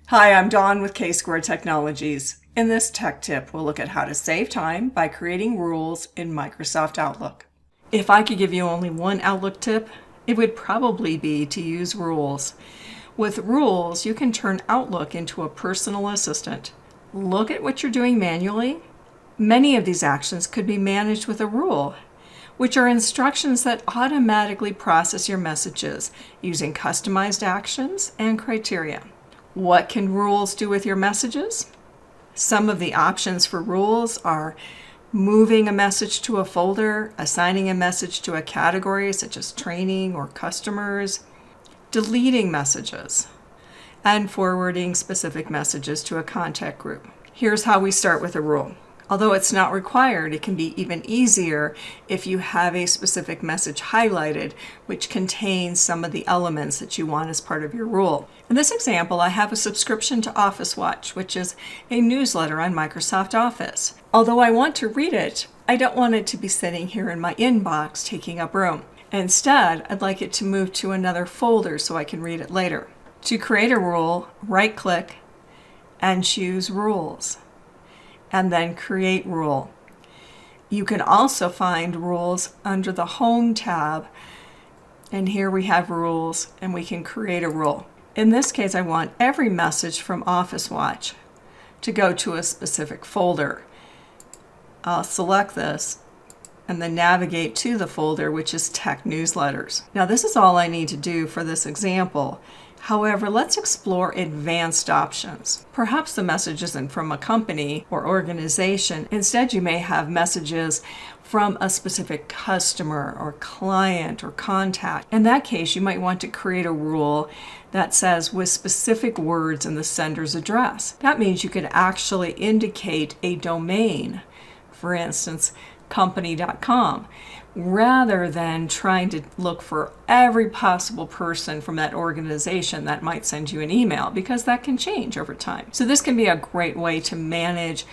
Hi, I'm Dawn with K-Square Technologies. In this tech tip, we'll look at how to save time by creating rules in Microsoft Outlook. If I could give you only one Outlook tip, it would probably be to use rules. With rules, you can turn Outlook into a personal assistant. Look at what you're doing manually. Many of these actions could be managed with a rule, which are instructions that automatically process your messages using customized actions and criteria. What can rules do with your messages? Some of the options for rules are moving a message to a folder, assigning a message to a category such as training or customers, deleting messages, and forwarding specific messages to a contact group. Here's how we start with a rule. Although it's not required, it can be even easier if you have a specific message highlighted which contains some of the elements that you want as part of your rule. In this example, I have a subscription to Office Watch, which is a newsletter on Microsoft Office. Although I want to read it, I don't want it to be sitting here in my inbox taking up room. Instead, I'd like it to move to another folder so I can read it later. To create a rule, right-click and choose Rules, and then Create Rule. You can also find rules under the Home tab, and here we have rules and we can create a rule. In this case, I want every message from Office Watch to go to a specific folder. I'll select this and then navigate to the folder, which is Tech Newsletters. Now this is all I need to do for this example. However, let's explore advanced options. Perhaps the message isn't from a company or organization. Instead, you may have messages from a specific customer or client or contact. In that case, you might want to create a rule that says with specific words in the sender's address. That means you could actually indicate a domain, for instance, company.com, rather than trying to look for every possible person from that organization that might send you an email, because that can change over time. So this can be a great way to manage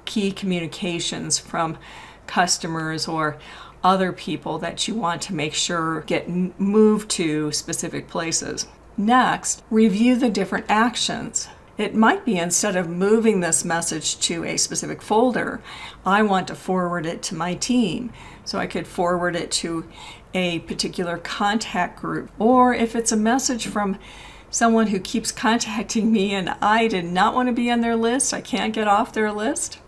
key communications from customers or other people that you want to make sure get moved to specific places. Next, review the different actions. It might be instead of moving this message to a specific folder, I want to forward it to my team. So I could forward it to a particular contact group. Or if it's a message from someone who keeps contacting me and I did not want to be on their list, I can't get off their list,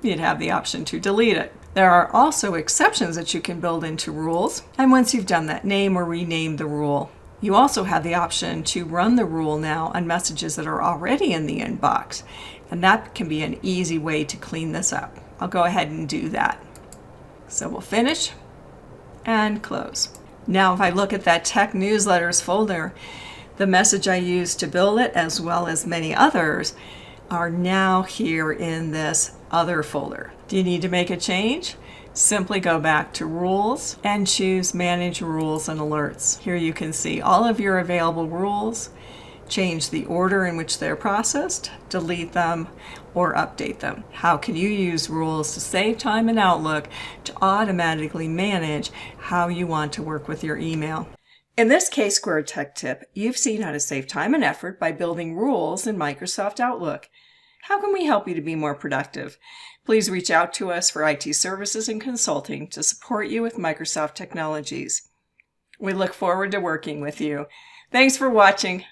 you'd have the option to delete it. There are also exceptions that you can build into rules. And once you've done that, name or rename the rule. You also have the option to run the rule now on messages that are already in the inbox, and that can be an easy way to clean this up. I'll go ahead and do that. So we'll finish and close. Now if I look at that Tech Newsletters folder, the message I used to build it, as well as many others, are now here in this other folder. Do you need to make a change? Simply go back to Rules and choose Manage Rules and Alerts. Here you can see all of your available rules, change the order in which they're processed, delete them, or update them. How can you use rules to save time in Outlook to automatically manage how you want to work with your email? In this K-Square Tech Tip, you've seen how to save time and effort by building rules in Microsoft Outlook. How can we help you to be more productive? Please reach out to us for IT services and consulting to support you with Microsoft technologies. We look forward to working with you. Thanks for watching.